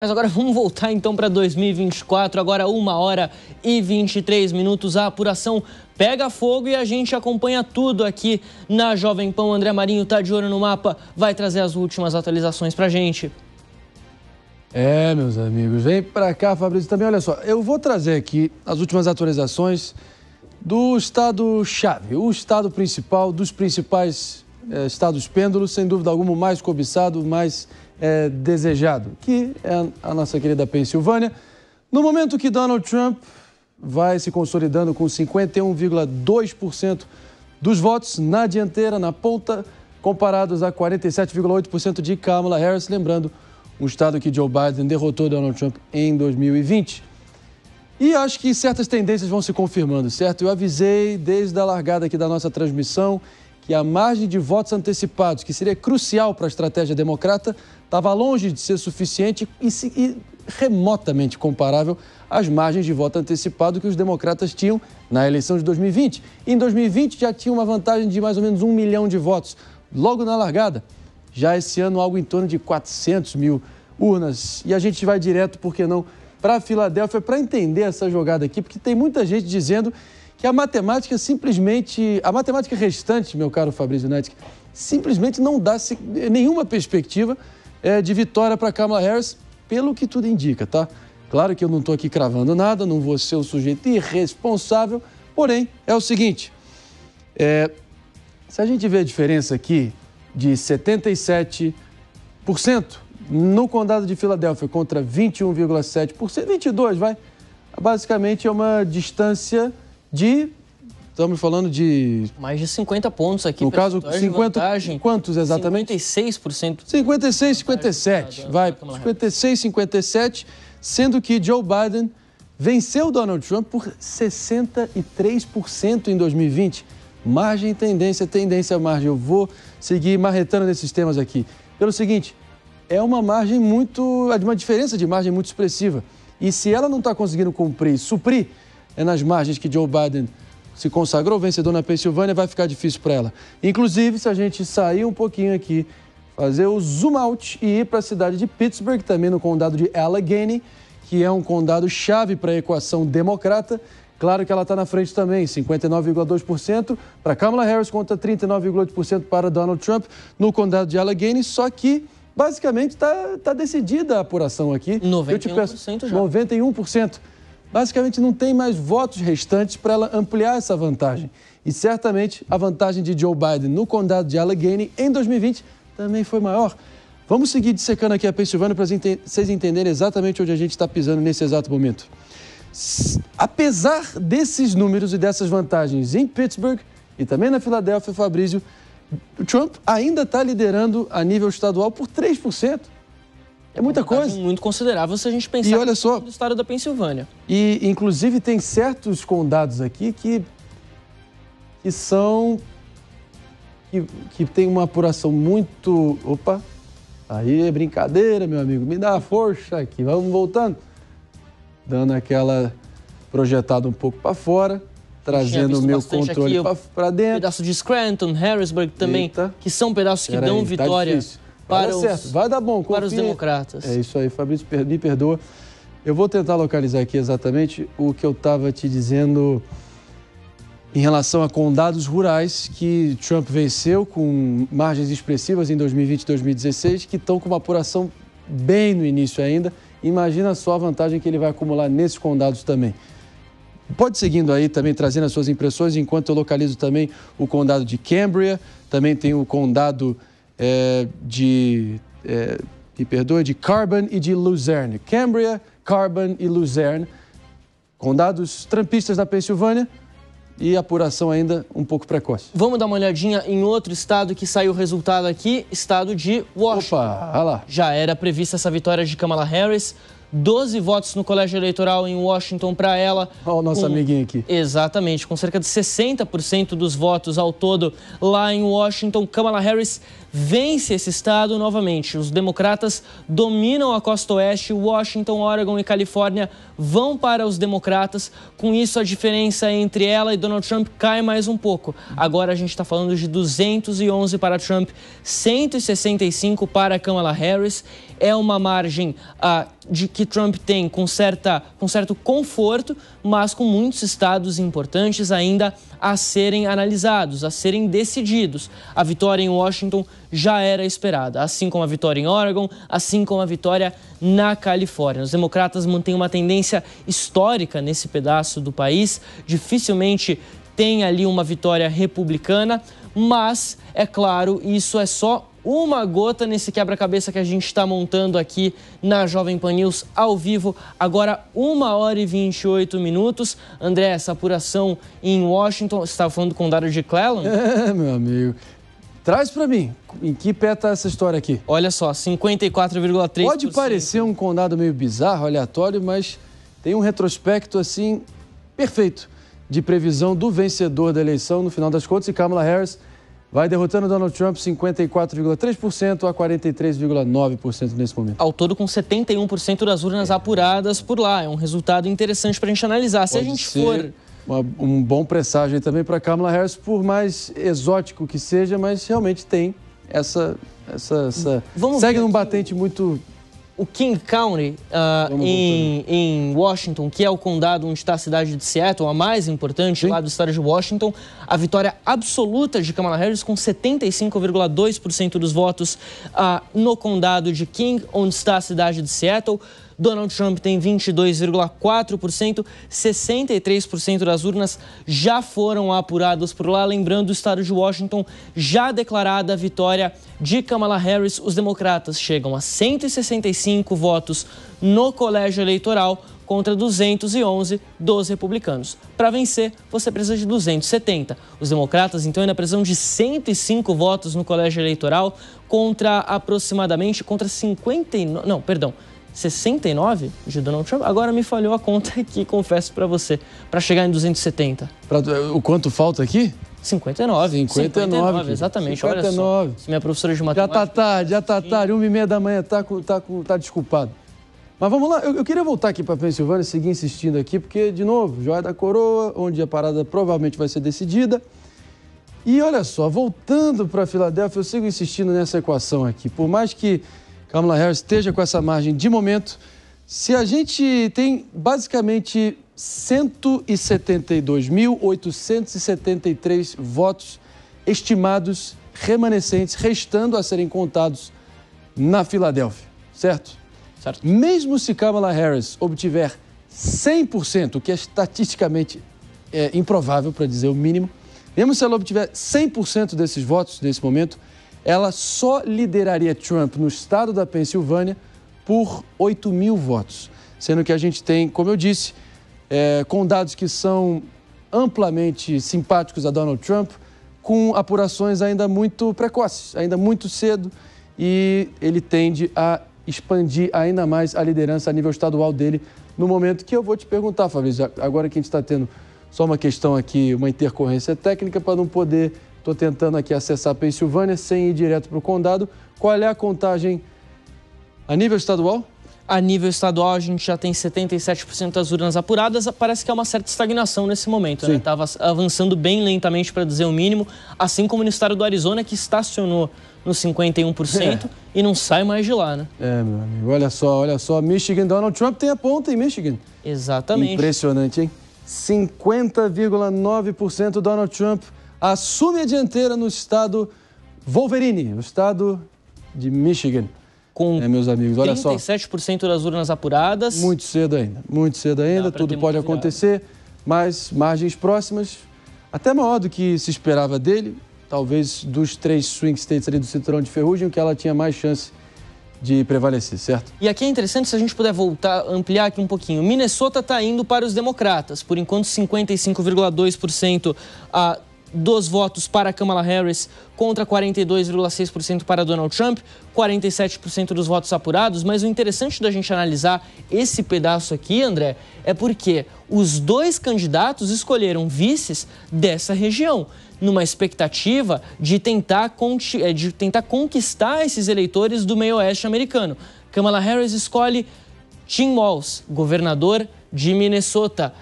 Mas agora vamos voltar então para 2024, agora 1h23, a apuração pega fogo e a gente acompanha tudo aqui na Jovem Pan. O André Marinho tá de olho no mapa, vai trazer as últimas atualizações pra gente. Meus amigos, vem pra cá, Fabrício, também, olha só, eu vou trazer aqui as últimas atualizações do estado-chave, o estado principal, dos principais estados pêndulos, sem dúvida alguma, o mais cobiçado, o mais desejado, que é a nossa querida Pensilvânia. No momento que Donald Trump vai se consolidando com 51,2% dos votos na dianteira, na ponta, comparados a 47,8% de Kamala Harris, lembrando, um estado que Joe Biden derrotou Donald Trump em 2020. E acho que certas tendências vão se confirmando, certo? Eu avisei desde a largada aqui da nossa transmissão que a margem de votos antecipados, que seria crucial para a estratégia democrata, estava longe de ser suficiente e remotamente comparável às margens de voto antecipado que os democratas tinham na eleição de 2020. Em 2020 já tinha uma vantagem de mais ou menos 1 milhão de votos, logo na largada. Já esse ano algo em torno de 400 mil urnas. E a gente vai direto, por que não, para a Filadélfia para entender essa jogada aqui, porque tem muita gente dizendo que a matemática restante, meu caro Fabrício Netsky, simplesmente não dá nenhuma perspectiva de vitória para Kamala Harris, pelo que tudo indica, tá? Claro que eu não estou aqui cravando nada, não vou ser o sujeito irresponsável, porém, é o seguinte, se a gente vê a diferença aqui de 77% no condado de Filadélfia contra 21,7%, 22%, vai, basicamente é uma distância de... Estamos falando de... mais de 50 pontos aqui. No caso, 50... Quantos exatamente? 56%. 56, 57. Vai, 56, 57. Sendo que Joe Biden venceu Donald Trump por 63% em 2020. Margem, tendência, margem. Eu vou seguir marretando nesses temas aqui. Pelo seguinte, é uma margem uma diferença de margem muito expressiva. E se ela não está conseguindo suprir nas margens que Joe Biden se consagrou vencedor na Pensilvânia, vai ficar difícil para ela. Inclusive, se a gente sair um pouquinho aqui, fazer o zoom out e ir para a cidade de Pittsburgh, também no condado de Allegheny, que é um condado chave para a equação democrata, claro que ela está na frente também, 59,2% para Kamala Harris contra 39,8% para Donald Trump no condado de Allegheny, só que basicamente está decidida a apuração aqui. 91% Eu te peço, já. 91%. Basicamente, não tem mais votos restantes para ela ampliar essa vantagem. E certamente a vantagem de Joe Biden no condado de Allegheny em 2020 também foi maior. Vamos seguir dissecando aqui a Pensilvânia para vocês entenderem exatamente onde a gente está pisando nesse exato momento. Apesar desses números e dessas vantagens em Pittsburgh e também na Filadélfia, Fabrício, o Trump ainda está liderando a nível estadual por 3%. É muita coisa. Muito considerável se a gente pensar olha só, no estado da Pensilvânia. E, inclusive, tem certos condados aqui que tem uma apuração muito... Opa, aí é brincadeira, meu amigo. Me dá a força aqui. Vamos voltando. Dando aquela projetada um pouco para fora, trazendo o meu controle para dentro. Pedaço de Scranton, Harrisburg também, Eita. Que são pedaços que dão vitória. Vai dar certo, vai dar bom. Para os democratas. É isso aí, Fabrício, me perdoa. Eu vou tentar localizar aqui exatamente o que eu estava te dizendo em relação a condados rurais que Trump venceu com margens expressivas em 2020 e 2016, que estão com uma apuração bem no início ainda. Imagina só a vantagem que ele vai acumular nesses condados também. Pode seguindo aí também, trazendo as suas impressões, enquanto eu localizo também o condado de Cambria, também tem o condado... de Carbon e de Luzerne. Cambria, Carbon e Luzerne, condados trumpistas na Pensilvânia e apuração ainda um pouco precoce. Vamos dar uma olhadinha em outro estado que saiu o resultado aqui, estado de Washington. Opa, olha lá. Já era prevista essa vitória de Kamala Harris, 12 votos no colégio eleitoral em Washington para ela. Olha o nosso amiguinho aqui. Exatamente, com cerca de 60% dos votos ao todo lá em Washington. Kamala Harris vence esse estado novamente. Os democratas dominam a costa oeste, Washington, Oregon e Califórnia vão para os democratas. Com isso, a diferença entre ela e Donald Trump cai mais um pouco. Agora a gente está falando de 211 para Trump, 165 para Kamala Harris. É uma margem de que Trump tem com certo conforto, mas com muitos estados importantes ainda a serem analisados, a serem decididos. A vitória em Washington já era esperada, assim como a vitória em Oregon, assim como a vitória na Califórnia. Os democratas mantêm uma tendência histórica nesse pedaço do país, dificilmente tem ali uma vitória republicana, mas, é claro, isso é só uma gota nesse quebra-cabeça que a gente está montando aqui na Jovem Pan News ao vivo. Agora, 1h28. André, essa apuração em Washington, você estava falando do condado de Cleveland? É, meu amigo. Traz para mim, em que pé tá essa história aqui? Olha só, 54,3%. Pode parecer um condado meio bizarro, aleatório, mas tem um retrospecto, assim, perfeito de previsão do vencedor da eleição no final das contas, e Kamala Harris vai derrotando Donald Trump 54,3% a 43,9% nesse momento. Ao todo, com 71% das urnas apuradas por lá. É um resultado interessante para a gente analisar. Se a gente for... um bom presságio também para Kamala Harris, por mais exótico que seja, mas realmente tem essa segue num batente muito... O King County, em Washington, que é o condado onde está a cidade de Seattle, a mais importante lá do estado de Washington, a vitória absoluta de Kamala Harris com 75,2% dos votos no condado de King, onde está a cidade de Seattle. Donald Trump tem 22,4%, 63% das urnas já foram apuradas por lá. Lembrando, o estado de Washington já declarada a vitória de Kamala Harris. Os democratas chegam a 165 votos no colégio eleitoral contra 211 dos republicanos. Para vencer, você precisa de 270. Os democratas, então, ainda precisam de 105 votos no colégio eleitoral contra 69 de Donald Trump. Agora me falhou a conta aqui, confesso para você, para chegar em 270. O quanto falta aqui? 59, exatamente. 59. Olha só, minha professora de matemática... Já tá tarde, 1h30 da manhã, tá desculpado. Mas vamos lá, eu queria voltar aqui para Pensilvânia e seguir insistindo aqui, porque, de novo, joia da coroa, onde a parada provavelmente vai ser decidida. E olha só, voltando para Filadélfia, eu sigo insistindo nessa equação aqui. Por mais que Kamala Harris esteja com essa margem de momento, se a gente tem basicamente 172.873 votos estimados, remanescentes, restando a serem contados na Filadélfia, certo? Certo. Mesmo se Kamala Harris obtiver 100%, o que é estatisticamente improvável, para dizer o mínimo, mesmo se ela obtiver 100% desses votos nesse momento, ela só lideraria Trump no estado da Pensilvânia por 8.000 votos. Sendo que a gente tem, como eu disse, condados que são amplamente simpáticos a Donald Trump, com apurações ainda muito precoces, ainda muito cedo, e ele tende a expandir ainda mais a liderança a nível estadual dele no momento que eu vou te perguntar, Fabrício, agora que a gente está tendo só uma questão aqui, uma intercorrência técnica para não poder... Estou tentando aqui acessar a Pensilvânia sem ir direto para o condado. Qual é a contagem a nível estadual? A nível estadual, a gente já tem 77% das urnas apuradas. Parece que há uma certa estagnação nesse momento, né? Estava avançando bem lentamente, para dizer o mínimo, assim como no estado do Arizona, que estacionou nos 51% e não sai mais de lá, né? Meu amigo, olha só. Michigan, Donald Trump tem a ponta em Michigan. Exatamente. Impressionante, hein? 50,9% Donald Trump assume a dianteira no estado Wolverine, o estado de Michigan. Com meus amigos, olha só. 37% das urnas apuradas. Muito cedo ainda, tudo pode acontecer, mas margens próximas, até maior do que se esperava dele, talvez dos 3 swing states ali do cinturão de ferrugem, o que ela tinha mais chance de prevalecer, certo? E aqui é interessante, se a gente puder ampliar aqui um pouquinho. Minnesota está indo para os democratas, por enquanto 55,2% dos votos para Kamala Harris contra 42,6% para Donald Trump, 47% dos votos apurados. Mas o interessante da gente analisar esse pedaço aqui, André, é porque os dois candidatos escolheram vices dessa região, numa expectativa de tentar conquistar esses eleitores do meio oeste americano. Kamala Harris escolhe Tim Walz, governador de Minnesota.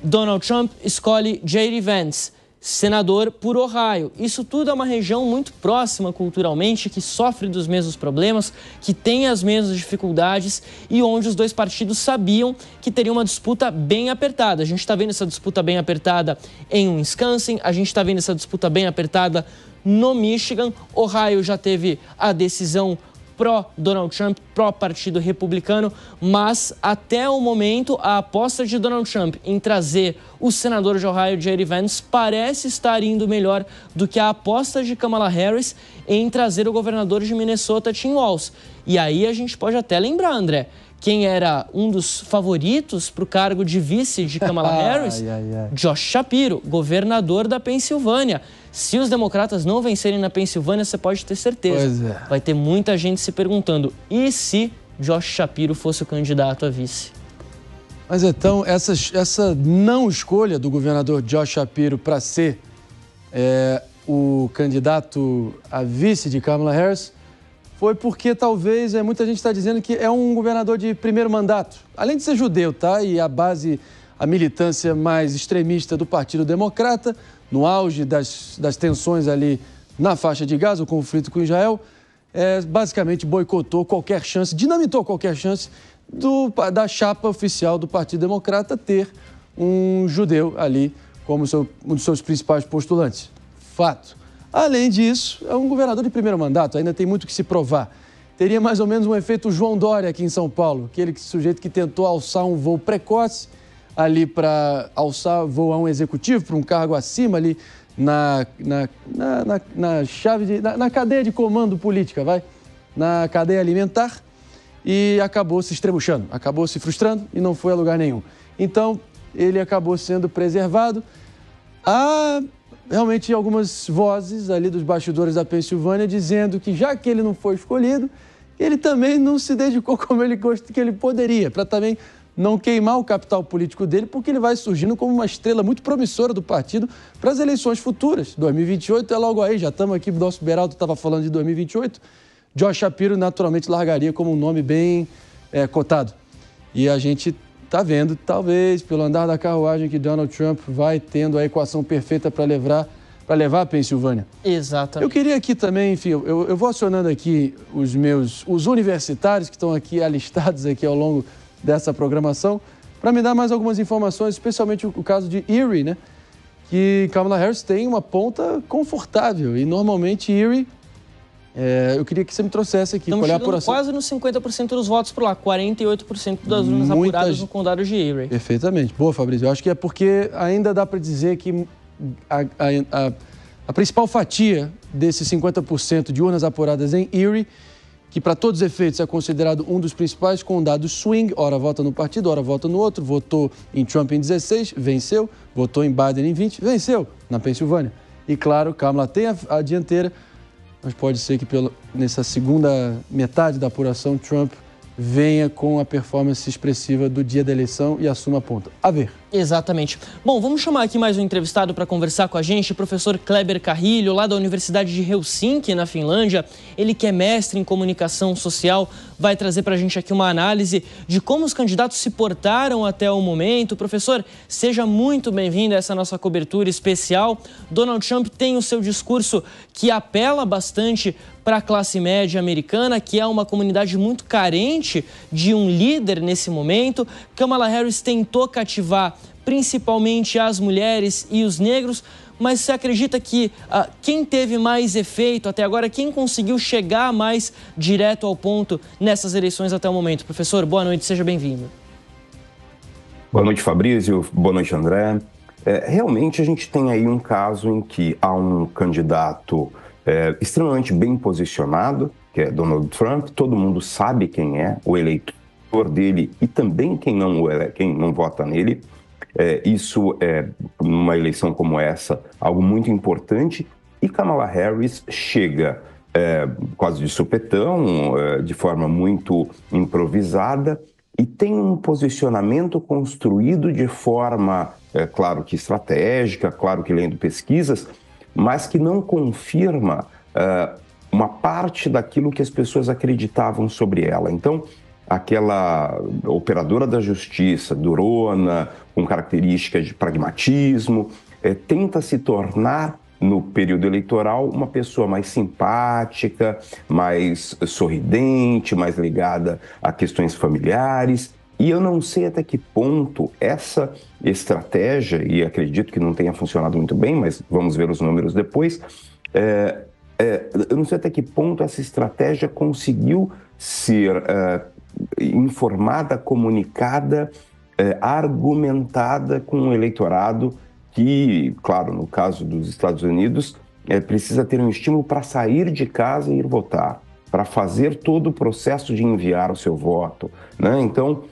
Donald Trump escolhe J.D. Vance, senador por Ohio. Isso tudo é uma região muito próxima culturalmente, que sofre dos mesmos problemas, que tem as mesmas dificuldades e onde os dois partidos sabiam que teria uma disputa bem apertada. A gente está vendo essa disputa bem apertada em Wisconsin, a gente está vendo essa disputa bem apertada no Michigan. Ohio já teve a decisão pró-Donald Trump, pró-partido republicano, mas até o momento a aposta de Donald Trump em trazer o senador de Ohio, J.D. Vance, parece estar indo melhor do que a aposta de Kamala Harris em trazer o governador de Minnesota, Tim Walz. E aí a gente pode até lembrar, André, quem era um dos favoritos para o cargo de vice de Kamala Harris? Josh Shapiro, governador da Pensilvânia. Se os democratas não vencerem na Pensilvânia, você pode ter certeza. Vai ter muita gente se perguntando, e se Josh Shapiro fosse o candidato a vice? Mas então, essa não escolha do governador Josh Shapiro para ser o candidato a vice de Kamala Harris foi porque talvez muita gente está dizendo que é um governador de primeiro mandato. Além de ser judeu, tá? E a militância mais extremista do Partido Democrata, no auge das tensões ali na faixa de Gaza, o conflito com Israel, basicamente boicotou qualquer chance, dinamitou qualquer chance da chapa oficial do Partido Democrata ter um judeu ali como um dos seus principais postulantes. Fato. Além disso, é um governador de primeiro mandato, ainda tem muito que se provar. Teria mais ou menos um efeito João Dória aqui em São Paulo, aquele sujeito que tentou alçar um voo precoce ali para voar um executivo para um cargo acima ali na cadeia de comando política, na cadeia alimentar, e acabou se estrebuchando, acabou se frustrando e não foi a lugar nenhum. Então, ele acabou sendo preservado. Realmente algumas vozes ali dos bastidores da Pensilvânia dizendo que, já que ele não foi escolhido, ele também não se dedicou como que ele poderia, para também não queimar o capital político dele, porque ele vai surgindo como uma estrela muito promissora do partido para as eleições futuras. 2028 é logo aí, já estamos aqui, o nosso Beraldo estava falando de 2028. Josh Shapiro naturalmente largaria como um nome bem cotado. E a gente está vendo, talvez, pelo andar da carruagem, que Donald Trump vai tendo a equação perfeita para levar a Pensilvânia. Exatamente. Eu queria aqui também, enfim, eu vou acionando aqui os universitários que estão aqui alistados aqui ao longo dessa programação, para me dar mais algumas informações, especialmente o caso de Erie, né? Que Kamala Harris tem uma ponta confortável e normalmente Erie... eu queria que você me trouxesse aqui. Estamos chegando quase nos 50% dos votos por lá, 48% das urnas apuradas no condado de Erie. Perfeitamente. Boa, Fabrício. Eu acho que é porque ainda dá para dizer que a principal fatia desses 50% de urnas apuradas em Erie, que para todos os efeitos é considerado um dos principais condados swing, ora vota no partido, ora vota no outro, votou em Trump em 16, venceu, votou em Biden em 20, venceu na Pensilvânia. E claro, Kamala tem a dianteira, mas pode ser que nessa segunda metade da apuração, Trump venha com a performance expressiva do dia da eleição e assuma a ponta. A ver. Exatamente. Bom, vamos chamar aqui mais um entrevistado para conversar com a gente, o professor Kleber Carrilho, lá da Universidade de Helsinki, na Finlândia. Ele que é mestre em comunicação social, vai trazer para a gente aqui uma análise de como os candidatos se portaram até o momento. Professor, seja muito bem-vindo a essa nossa cobertura especial. Donald Trump tem o seu discurso que apela bastante para a classe média americana, que é uma comunidade muito carente de um líder nesse momento. Kamala Harris tentou cativar principalmente as mulheres e os negros, mas você acredita que quem teve mais efeito até agora, quem conseguiu chegar mais direto ao ponto nessas eleições até o momento? Professor, boa noite, seja bem-vindo. Boa noite, Fabrício. Boa noite, André. Realmente a gente tem aí um caso em que há um candidato extremamente bem posicionado, que é Donald Trump. Todo mundo sabe quem é o eleitor dele e também quem não vota nele. Isso é, numa eleição como essa, algo muito importante. E Kamala Harris chega quase de supetão, de forma muito improvisada, e tem um posicionamento construído de forma, claro que estratégica, claro que lendo pesquisas, mas que não confirma uma parte daquilo que as pessoas acreditavam sobre ela. Então, aquela operadora da justiça, durona, com características de pragmatismo, tenta se tornar, no período eleitoral, uma pessoa mais simpática, mais sorridente, mais ligada a questões familiares. E eu não sei até que ponto essa estratégia, e acredito que não tenha funcionado muito bem, mas vamos ver os números depois, eu não sei até que ponto essa estratégia conseguiu ser informada, comunicada, argumentada com o eleitorado que, claro, no caso dos Estados Unidos, precisa ter um estímulo para sair de casa e ir votar, para fazer todo o processo de enviar o seu voto, né? Então,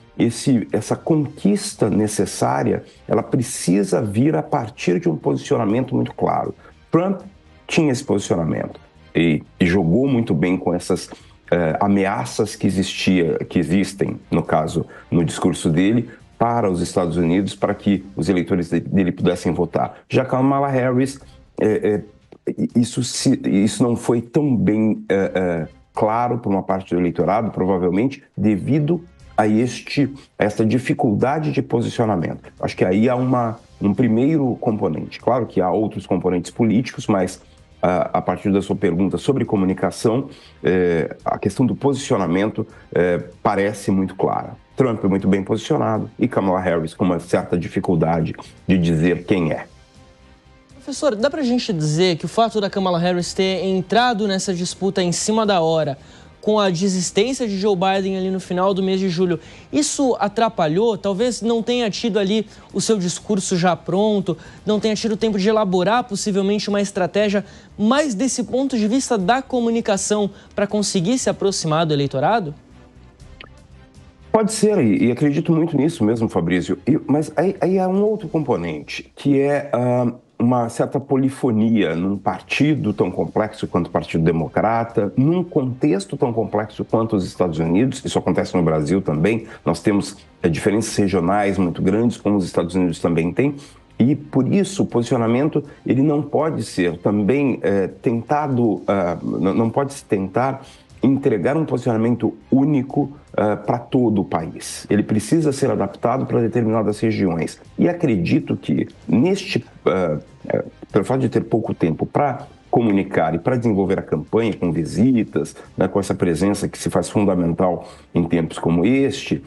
essa conquista necessária, ela precisa vir a partir de um posicionamento muito claro. Trump tinha esse posicionamento e jogou muito bem com essas ameaças que existem, no caso, no discurso dele, para os Estados Unidos, para que os eleitores dele pudessem votar. Já Kamala Harris, isso não foi tão bem claro para uma parte do eleitorado, provavelmente devido a essa dificuldade de posicionamento. Acho que aí há um primeiro componente. Claro que há outros componentes políticos, mas a partir da sua pergunta sobre comunicação, a questão do posicionamento parece muito clara. Trump é muito bem posicionado e Kamala Harris com uma certa dificuldade de dizer quem é. Professor, dá pra gente dizer que o fato da Kamala Harris ter entrado nessa disputa em cima da hora, com a desistência de Joe Biden ali no final do mês de julho, isso atrapalhou? Talvez não tenha tido ali o seu discurso já pronto, não tenha tido tempo de elaborar possivelmente uma estratégia mais desse ponto de vista da comunicação para conseguir se aproximar do eleitorado? Pode ser, e acredito muito nisso mesmo, Fabrício. Mas aí há um outro componente, que é uma certa polifonia num partido tão complexo quanto o Partido Democrata, num contexto tão complexo quanto os Estados Unidos. Isso acontece no Brasil também. Nós temos diferenças regionais muito grandes, como os Estados Unidos também têm. E, por isso, o posicionamento ele não pode ser também não pode se tentar entregar um posicionamento único para todo o país. Ele precisa ser adaptado para determinadas regiões. E acredito que, pelo fato de ter pouco tempo para comunicar e para desenvolver a campanha com visitas, né, com essa presença que se faz fundamental em tempos como este,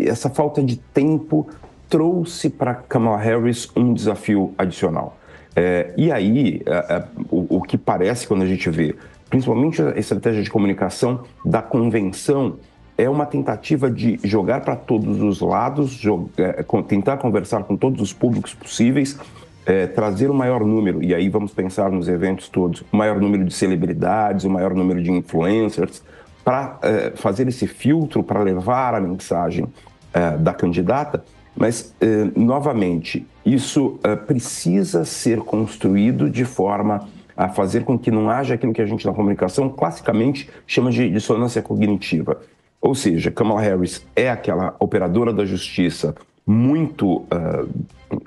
essa falta de tempo trouxe para Kamala Harris um desafio adicional. E aí, o que parece quando a gente vê, principalmente a estratégia de comunicação da convenção, é uma tentativa de jogar para todos os lados, tentar conversar com todos os públicos possíveis, trazer o maior número, e aí vamos pensar nos eventos todos, o maior número de celebridades, o maior número de influencers, para fazer esse filtro, para levar a mensagem da candidata. Mas, novamente, isso precisa ser construído de forma a fazer com que não haja aquilo que a gente na comunicação classicamente chama de dissonância cognitiva. Ou seja, Kamala Harris é aquela operadora da justiça muito,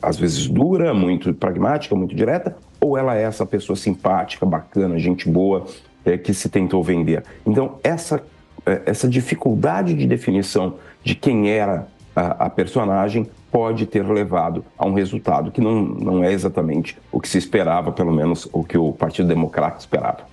às vezes dura, muito pragmática, muito direta, ou ela é essa pessoa simpática, bacana, gente boa, que se tentou vender. Então, essa dificuldade de definição de quem era a personagem pode ter levado a um resultado que não é exatamente o que se esperava, pelo menos o que o Partido Democrata esperava.